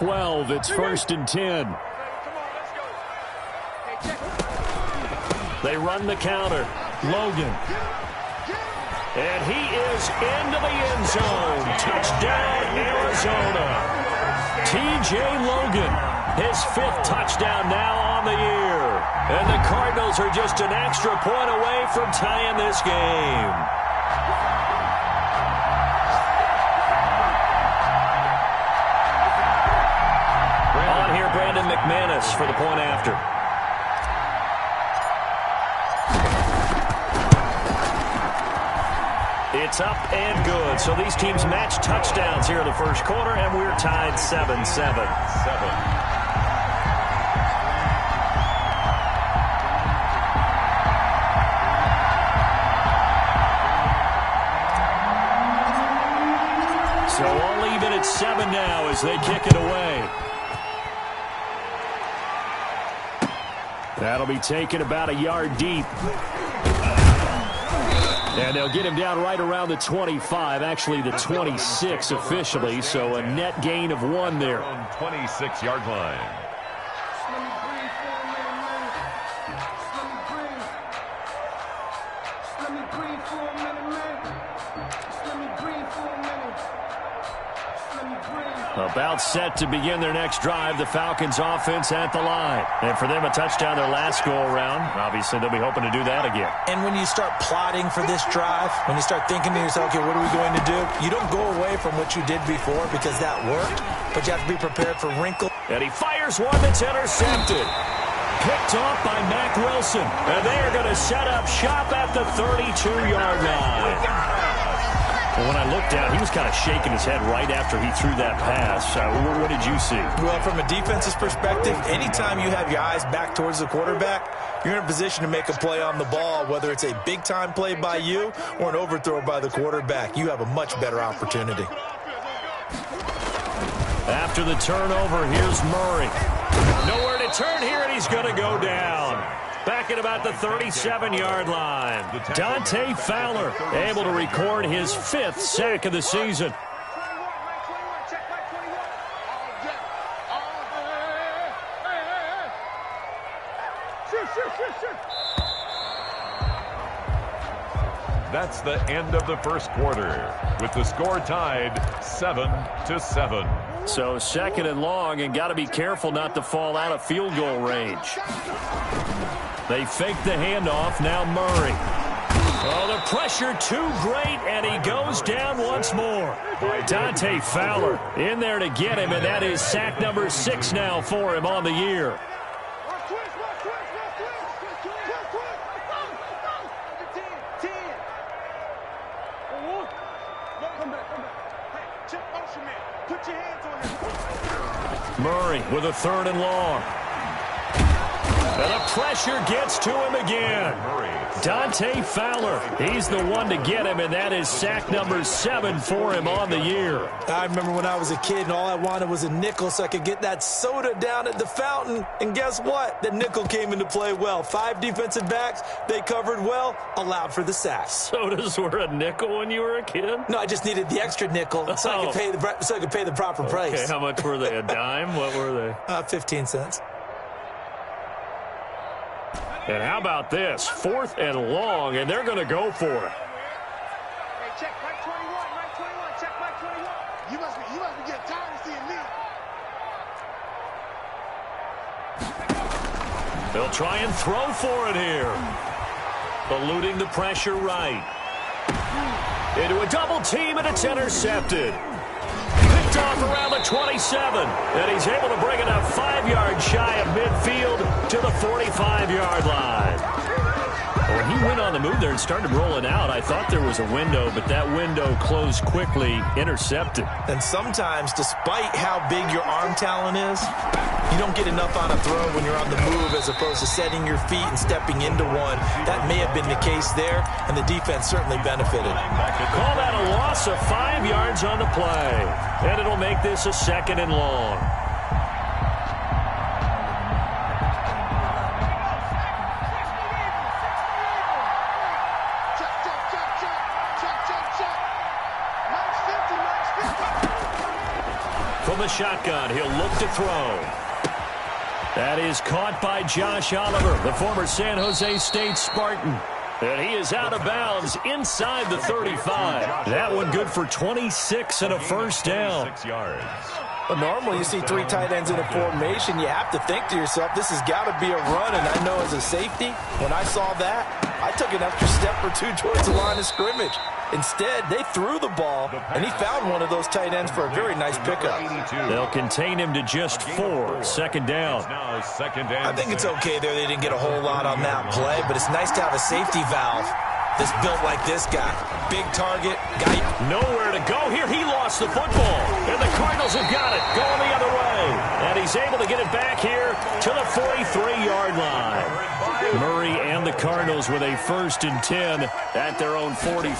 12, it's 1st and 10. They run the counter. Logan. And he is into the end zone. Touchdown, Arizona. T.J. Logan, his 5th touchdown now on the year. And the Cardinals are just an extra point away from tying this game. On here, Brandon McManus for the point after. It's up and good. So these teams match touchdowns here in the first quarter, and we're tied 7-7. So all even at 7 now as they kick it away. That'll be taken about a yard deep. And they'll get him down right around the 25, actually the 26 officially, so a net gain of 1 there. 26-yard line. About set to begin their next drive, the Falcons offense at the line. And for them, a touchdown their last go-around. Obviously, they'll be hoping to do that again. And when you start plotting for this drive, when you start thinking to yourself, okay, what are we going to do? You don't go away from what you did before because that worked, but you have to be prepared for wrinkles. And he fires one that's intercepted. Picked off by Mack Wilson. And they are going to set up shop at the 32-yard line. Well, when I looked down, he was kind of shaking his head right after he threw that pass. What did you see? Well, from a defense's perspective, anytime you have your eyes back towards the quarterback, you're in a position to make a play on the ball, whether it's a big-time play by you or an overthrow by the quarterback. You have a much better opportunity. After the turnover, here's Murray. Nowhere to turn here, and he's going to go down. Back at about the 37-yard line. Dante Fowler able to record his 5th sack of the season. That's the end of the first quarter, with the score tied 7-7. So 2nd and long, and got to be careful not to fall out of field goal range. They fake the handoff. Now Murray. Oh, the pressure too great, and he goes down once more. Dante Fowler in there to get him, and that is sack number 6 now for him on the year. Murray with a 3rd and long. And the pressure gets to him again. Dante Fowler, he's the one to get him, and that is sack number 7 for him on the year. I remember when I was a kid and all I wanted was a nickel so I could get that soda down at the fountain. And guess what? The nickel came into play well. 5 defensive backs, they covered well, allowed for the sack. Sodas were a nickel when you were a kid? No, I just needed the extra nickel so I could pay the proper price. Okay, how much were they? A dime? What were they? 15 cents. And how about this? 4th and long, and they're going to go for it. Hey, check Mike 21, Mike 21, check Mike 21. You must be getting tired of seeing me. They'll try and throw for it here. Eluding the pressure right. Into a double team, and it's intercepted. Picked off around the 27, and he's able to bring it up 5 yards shy of midfield to the 45-yard line. Well, he went on the move there and started rolling out. I thought there was a window, but that window closed quickly, intercepted. And sometimes, despite how big your arm talent is, you don't get enough on a throw when you're on the move as opposed to setting your feet and stepping into one. That may have been the case there, and the defense certainly benefited. Call that a loss of 5 yards on the play, and it'll make this a 2nd and long. From the shotgun. He'll look to throw. That is caught by Josh Oliver, the former San Jose State Spartan. And he is out of bounds inside the 35. That one good for 26 and a first down. 6 yards. But normally you see 3 tight ends in a formation. You have to think to yourself, this has got to be a run. And I know as a safety, when I saw that, I took an extra step or 2 towards the line of scrimmage. Instead, they threw the ball, and he found one of those tight ends for a very nice pickup. They'll contain him to just 4. Second down. I think it's okay there. They didn't get a whole lot on that play, but it's nice to have a safety valve that's built like this guy. Big target, guy. Nowhere to go here. He lost the football, and the Cardinals have got it going the other way. And he's able to get it back here to the 43-yard line. Murray and the Cardinals with a 1st and 10 at their own 43.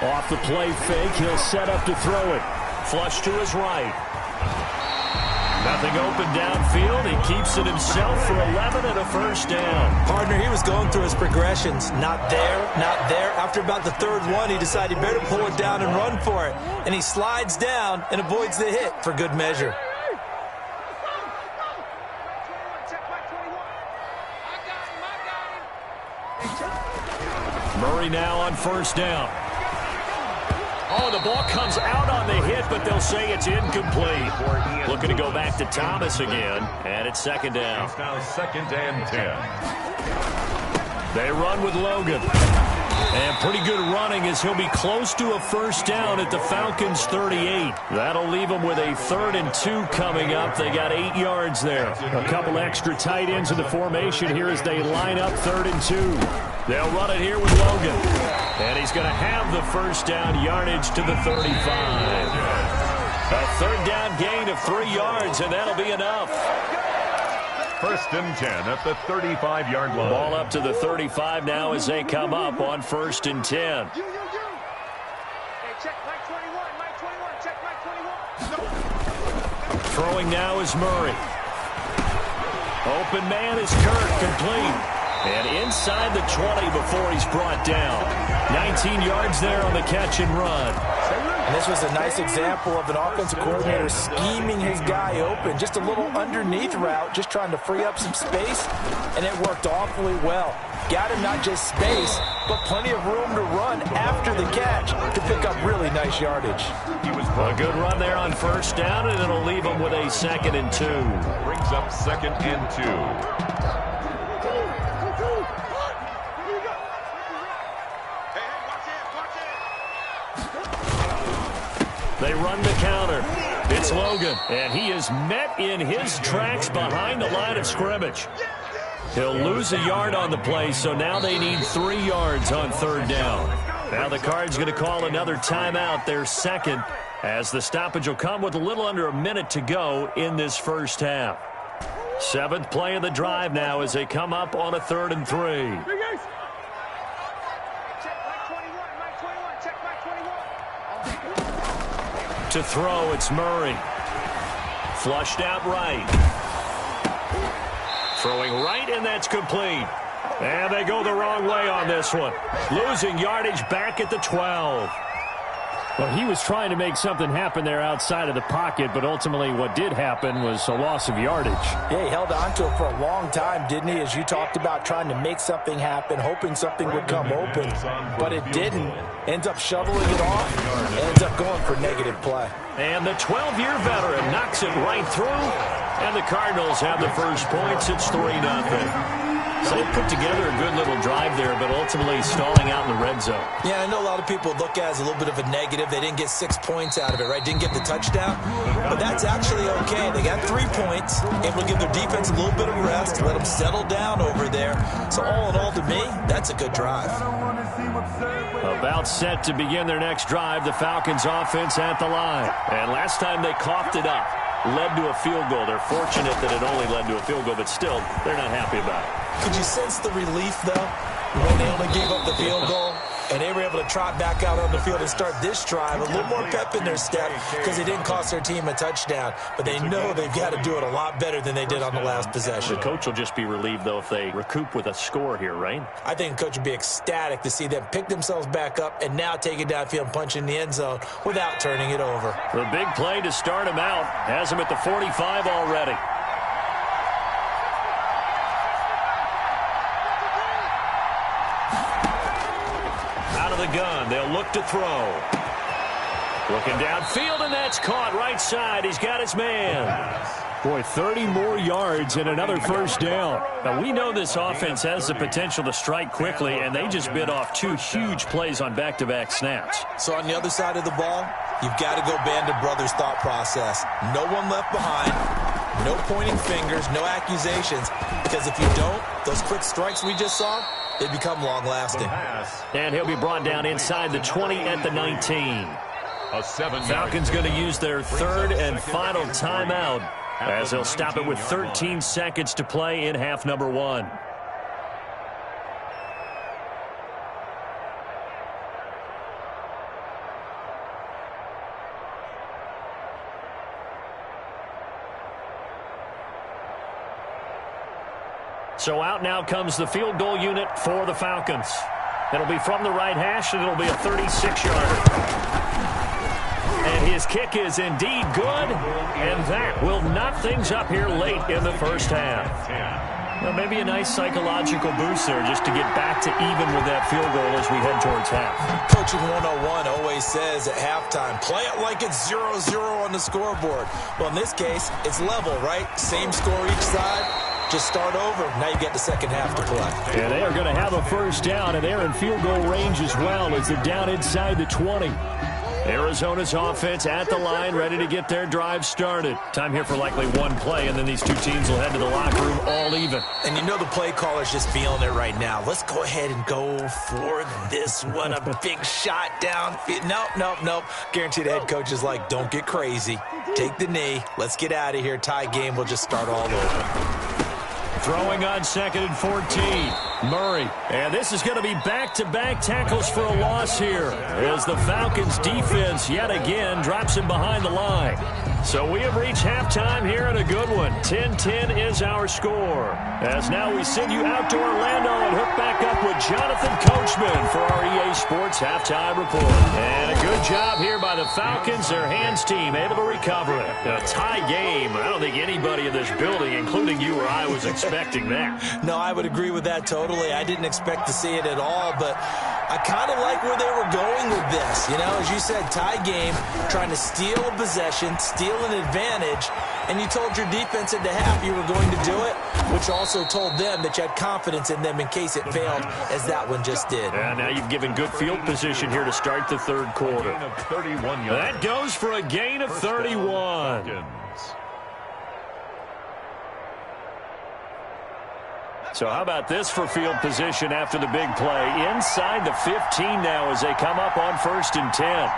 Off the play fake, he'll set up to throw it. Flush to his right. Nothing open downfield. He keeps it himself for 11 and a first down. Partner, he was going through his progressions. Not there, not there. After about the 3rd one, he decided he better pull it down and run for it. And he slides down and avoids the hit for good measure. Murray now on 1st down. Oh, the ball comes out on the hit, but they'll say it's incomplete. Looking to go back to Thomas again, and it's 2nd down. It's now 2nd and 10. They run with Logan. And pretty good running as he'll be close to a first down at the Falcons' 38. That'll leave them with a 3rd and 2 coming up. They got 8 yards there. A couple extra tight ends in the formation here as they line up 3rd and 2. They'll run it here with Logan. And he's going to have the first down yardage to the 35. A 3rd down gain of 3 yards, and that'll be enough. 1st and 10 at the 35-yard line. Ball up to the 35 now as they come up on 1st and 10. Hey, check Mike 21, Mike 21, check Mike 21. Throwing now is Murray. Open man is Kirk, complete. And inside the 20 before he's brought down. 19 yards there on the catch and run. And this was a nice example of an offensive coordinator scheming his guy open. Just a little underneath route, just trying to free up some space, and it worked awfully well. Got him not just space, but plenty of room to run after the catch to pick up really nice yardage. A good run there on 1st down, and it'll leave him with a 2nd and 2. Brings up 2nd and 2. They run the counter. It's Logan, and he is met in his tracks behind the line of scrimmage. He'll lose a yard on the play, so now they need 3 yards on 3rd down. Now the Cards going to call another timeout, their 2nd, as the stoppage will come with a little under a minute to go in this first half. 7th play of the drive now as they come up on a 3rd and 3. To throw, it's Murray. Flushed out right. Throwing right, and that's complete. And they go the wrong way on this one. Losing yardage back at the 12. Well, he was trying to make something happen there outside of the pocket, but ultimately what did happen was a loss of yardage. Yeah, he held on to it for a long time, didn't he? As you talked about trying to make something happen, hoping something would come open, but it didn't. Ends up shoveling it off, ends up going for negative play. And the 12-year veteran knocks it right through, and the Cardinals have the first points. It's 3-0. So they put together a good little drive there, but ultimately stalling out in the red zone. Yeah, I know a lot of people look at it as a little bit of a negative. They didn't get 6 points out of it, right? Didn't get the touchdown. But that's actually okay. They got 3 points, able to give their defense a little bit of rest, let them settle down over there. So all in all, to me, that's a good drive. About set to begin their next drive, the Falcons offense at the line. And last time they coughed it up, led to a field goal. They're fortunate that it only led to a field goal, but still, they're not happy about it. Could you sense the relief, though, when they only gave up the field goal? and they were able to trot back out on the field and start this drive a little more pep in their step because it didn't cost their team a touchdown, but they know they've got to do it a lot better than they did on the last possession. The coach will just be relieved, though, if they recoup with a score here, right? I think the coach would be ecstatic to see them pick themselves back up and now take it downfield and punch in the end zone without turning it over. The big play to start him out has him at the 45 already. Out of the gun, they'll look to throw. Looking downfield, and that's caught right side. He's got his man. Boy, 30 more yards and another first down. Now, we know this offense has the potential to strike quickly, and they just bit off 2 huge plays on back-to-back snaps. So on the other side of the ball, you've got to go Band of Brothers thought process. No one left behind, no pointing fingers, no accusations, because if you don't, those quick strikes we just saw, they become long-lasting. And he'll be brought down inside the 20 at the 19. Falcons going to use their third and final timeout as they'll stop it with 13 seconds to play in half number 1. So out now comes the field goal unit for the Falcons. It'll be from the right hash, and it'll be a 36-yarder. And his kick is indeed good, and that will knock things up here late in the first half. Well, maybe a nice psychological boost there just to get back to even with that field goal as we head towards half. Coaching 101 always says at halftime, play it like it's 0-0 on the scoreboard. Well, in this case, it's level, right? Same score each side. Just start over. Now you get the second half to play. Yeah, they are going to have a first down, and they're in field goal range as well as they're down inside the 20. Arizona's offense at the line, ready to get their drive started. Time here for likely one play, and then these two teams will head to the locker room all even. And you know the play caller's just feeling it right now. Let's go ahead and go for this one. A big shot down. Nope. Guaranteed the head coach is like, don't get crazy. Take the knee. Let's get out of here. Tie game. We'll just start all over. Throwing on 2nd and 14. Murray. And this is going to be back-to-back tackles for a loss here as the Falcons defense yet again drops him behind the line. So we have reached halftime here in a good one. 10-10 is our score. As now we send you out to Orlando and hook back up with Jonathan Coachman for our EA Sports Halftime Report. And a good job here by the Falcons. Their hands team able to recover it. A tie game. I don't think anybody in this building, including you or I, was expecting that. No, I would agree with that totally. I didn't expect to see it at all, but I kind of like where they were going with this. You know, as you said, tie game, trying to steal a possession, steal an advantage, and you told your defense at the half you were going to do it, which also told them that you had confidence in them in case it failed, as that one just did. And now you've given good field position here to start the third quarter. That goes for a gain of 31. So how about this for field position after the big play? Inside the 15 now as they come up on 1st and 10.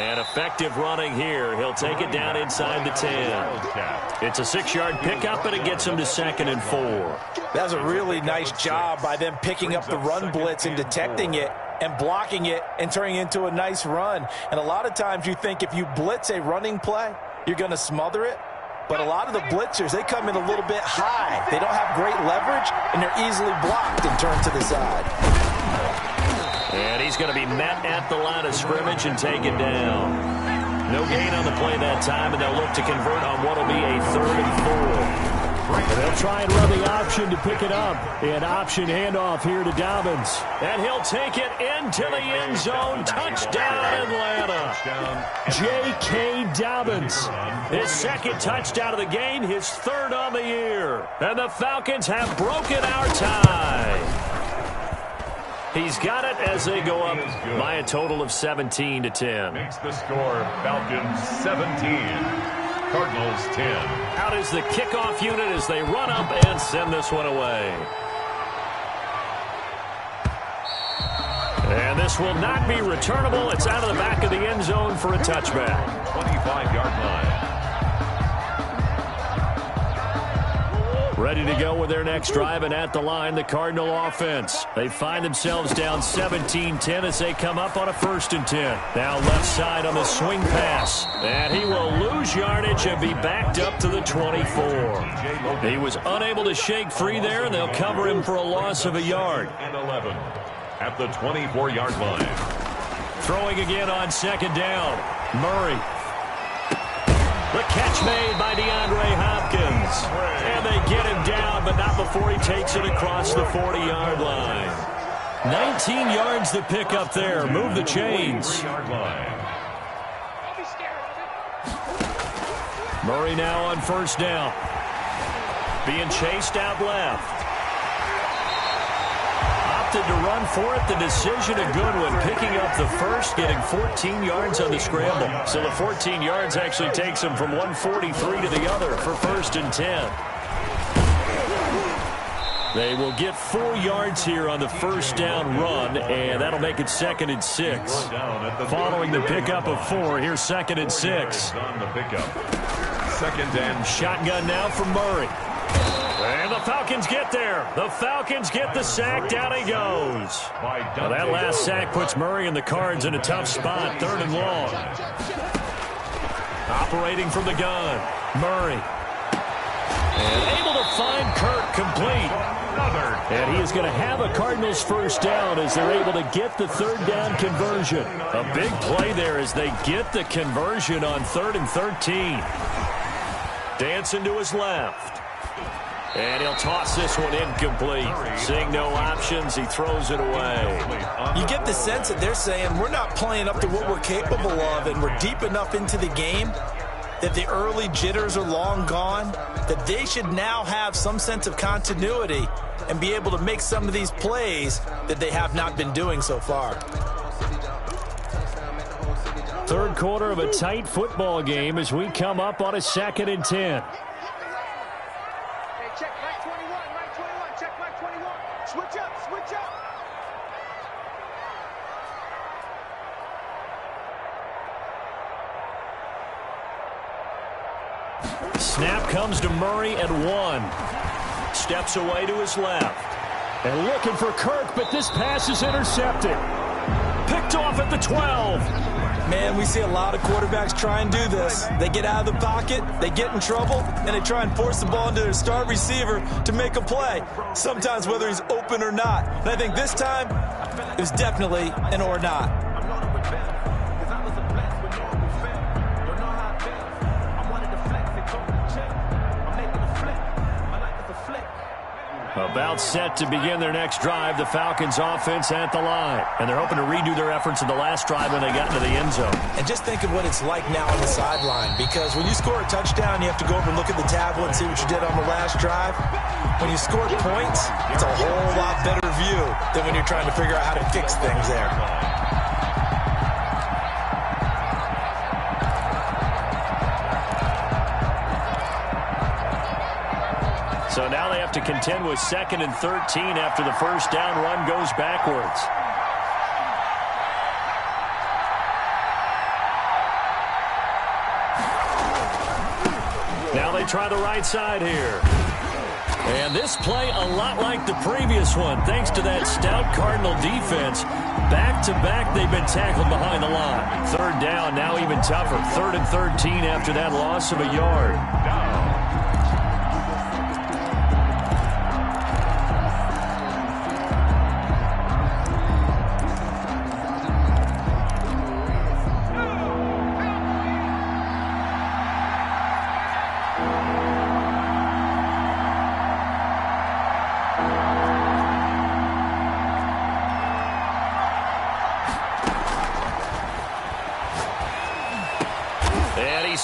And effective running here. He'll take it down inside the 10. It's a 6-yard pickup, and it gets him to 2nd and 4. That was a really nice job by them picking up the run blitz and detecting it and blocking it and turning it into a nice run. And a lot of times you think if you blitz a running play, you're going to smother it. But a lot of the blitzers, they come in a little bit high. They don't have great leverage, and they're easily blocked and turned to the side. And he's going to be met at the line of scrimmage and taken down. No gain on the play that time, and they'll look to convert on what will be a 3rd and 4. And they'll try and run the option to pick it up. An option handoff here to Dobbins. And he'll take it into the end zone. Touchdown, Atlanta. J.K. Dobbins. His 2nd touchdown of the game, his 3rd on the year. And the Falcons have broken our tie. He's got it as they go up by a total of 17-10. Makes the score Falcons 17. Cardinals 10. Out is the kickoff unit as they run up and send this one away. And this will not be returnable. It's out of the back of the end zone for a touchback. 25-yard line. Ready to go with their next drive, and at the line, the Cardinal offense. They find themselves down 17-10 as they come up on a 1st and 10. Now left side on the swing pass. And he will lose yardage and be backed up to the 24. He was unable to shake free there, and they'll cover him for a loss of a yard. And 11 at the 24-yard line. Throwing again on 2nd down. Murray. The catch made by DeAndre Hopkins. And they get him down, but not before he takes it across the 40-yard line. 19 yards to pick up there. Move the chains. Murray now on 1st down. Being chased out left. Opted to run for it. The decision a good one. Picking up the first, getting 14 yards on the scramble. So the 14 yards actually takes him from 143 to the other for 1st and 10. They will get 4 yards here on the 1st down run, and that'll make it 2nd and 6. Following the pickup of 4, here's 2nd and 6. On the pickup. 2nd and shotgun now from Murray. And the Falcons get there. The Falcons get the sack. Down he goes. Well, that last sack puts Murray and the Cards in a tough spot. 3rd and long. Operating from the gun. Murray. And able to find Kirk complete. And he is going to have a Cardinals 1st down as they're able to get the 3rd down conversion. A big play there as they get the conversion on 3rd and 13. Dancing to his left. And he'll toss this one incomplete. Seeing no options, he throws it away. You get the sense that they're saying we're not playing up to what we're capable of, and we're deep enough into the game that the early jitters are long gone, that they should now have some sense of continuity and be able to make some of these plays that they have not been doing so far. 3rd quarter of a tight football game as we come up on a 2nd and 10. Check right 21, right 21, check right 21. Switch up, switch up. Snap comes to Murray at 1. Steps away to his left. And looking for Kirk, but this pass is intercepted. Picked off at the 12. Man, we see a lot of quarterbacks try and do this. They get out of the pocket, they get in trouble, and they try and force the ball into their star receiver to make a play, sometimes whether he's open or not. And I think this time, it was definitely an or not. About set to begin their next drive, the Falcons offense at the line. And they're hoping to redo their efforts in the last drive when they got into the end zone. And just think of what it's like now on the sideline, because when you score a touchdown, you have to go over and look at the tablet and see what you did on the last drive. When you score points, it's a whole lot better view than when you're trying to figure out how to fix things there. So now they have to contend with 2nd and 13 after the 1st down run goes backwards. Now they try the right side here. And this play a lot like the previous one, thanks to that stout Cardinal defense. Back-to-back, they've been tackled behind the line. 3rd down, now even tougher. 3rd and 13 after that loss of a yard.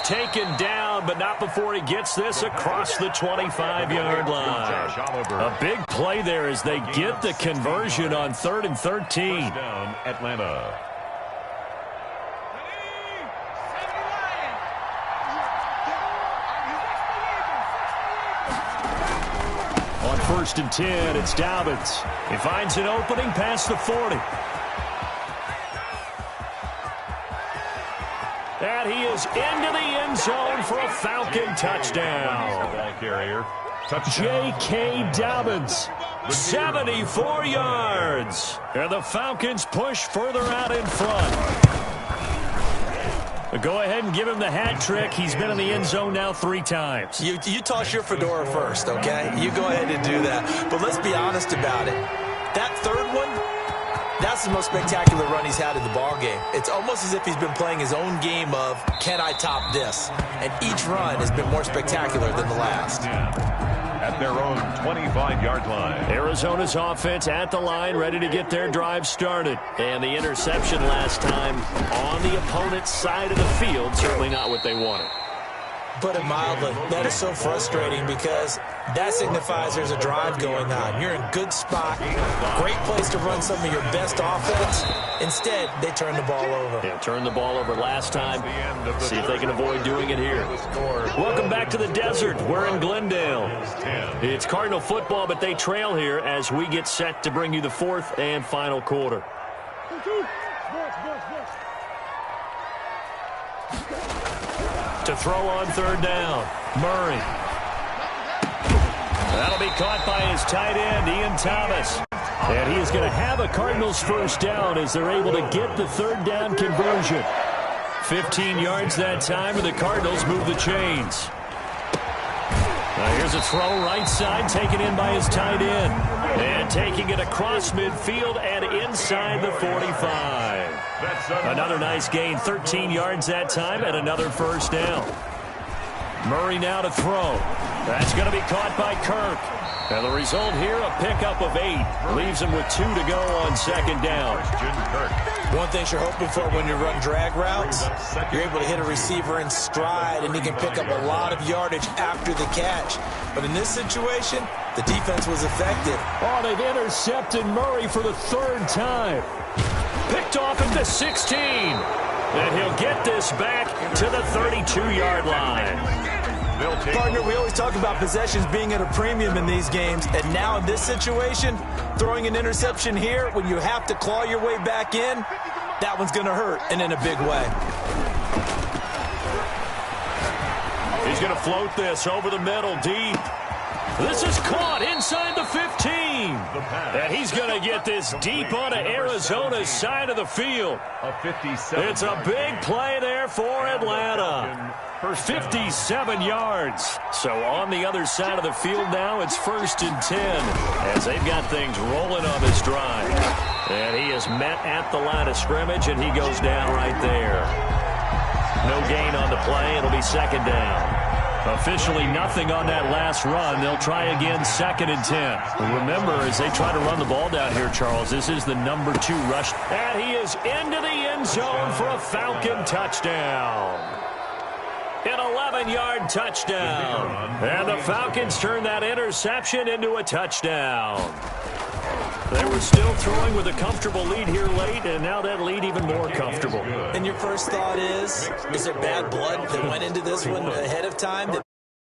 Taken down, but not before he gets this across the 25-yard line. A big play there as they get the conversion on 3rd and 13. Down, Atlanta. On 1st and 10, it's Dobbins. He finds an opening past the 40. And he is into the end zone for a Falcon touchdown. Ball carrier. J.K. Dobbins, 74 yards. And the Falcons push further out in front. Go ahead and give him the hat trick. He's been in the end zone now 3 times. You toss your fedora first, okay? You go ahead and do that. But let's be honest about it. That third one, that's the most spectacular run he's had in the ballgame. It's almost as if he's been playing his own game of, can I top this? And each run has been more spectacular than the last. At their own 25-yard line. Arizona's offense at the line, ready to get their drive started. And the interception last time on the opponent's side of the field, certainly not what they wanted. Put it mildly, that is so frustrating because that signifies there's a drive going on. You're in a good spot, great place to run some of your best offense. Instead, they turn the ball over. Yeah, turned the ball over last time. See if they can avoid doing it here. Welcome back to the desert. We're in Glendale. It's Cardinal football, but they trail here as we get set to bring you the 4th and final quarter. To throw on 3rd down, Murray. That'll be caught by his tight end, Ian Thomas. And he is going to have a Cardinals first down as they're able to get the 3rd down conversion. 15 yards that time, and the Cardinals move the chains. Now here's a throw right side, taken in by his tight end. And taking it across midfield and inside the 45. Another nice gain, 13 yards that time, and another first down. Murray now to throw. That's going to be caught by Kirk. And the result here, a pickup of 8. Leaves him with 2 to go on 2nd down. One thing you're hoping for when you run drag routes, you're able to hit a receiver in stride, and he can pick up a lot of yardage after the catch. But in this situation, the defense was effective. Oh, they've intercepted Murray for the 3rd time. Picked off at the 16. And he'll get this back to the 32-yard line. Partner, we always talk about possessions being at a premium in these games, and now in this situation, throwing an interception here when you have to claw your way back in, that one's going to hurt, and in a big way. He's going to float this over the middle deep. This is caught inside the 15. And he's going to get this deep onto Arizona's side of the field. It's a big play there for Atlanta. For 57 yards. So on the other side of the field now, it's 1st and 10 as they've got things rolling on this drive. And he is met at the line of scrimmage, and he goes down right there. No gain on the play. It'll be 2nd down. Officially nothing on that last run. They'll try again 2nd and 10. Remember, as they try to run the ball down here, Charles, this is the number 2 rush. And he is into the end zone for a Falcon touchdown. An 11-yard touchdown. And the Falcons turn that interception into a touchdown. They were still throwing with a comfortable lead here late, and now that lead even more comfortable. And your first thought is there bad blood that went into this one ahead of time?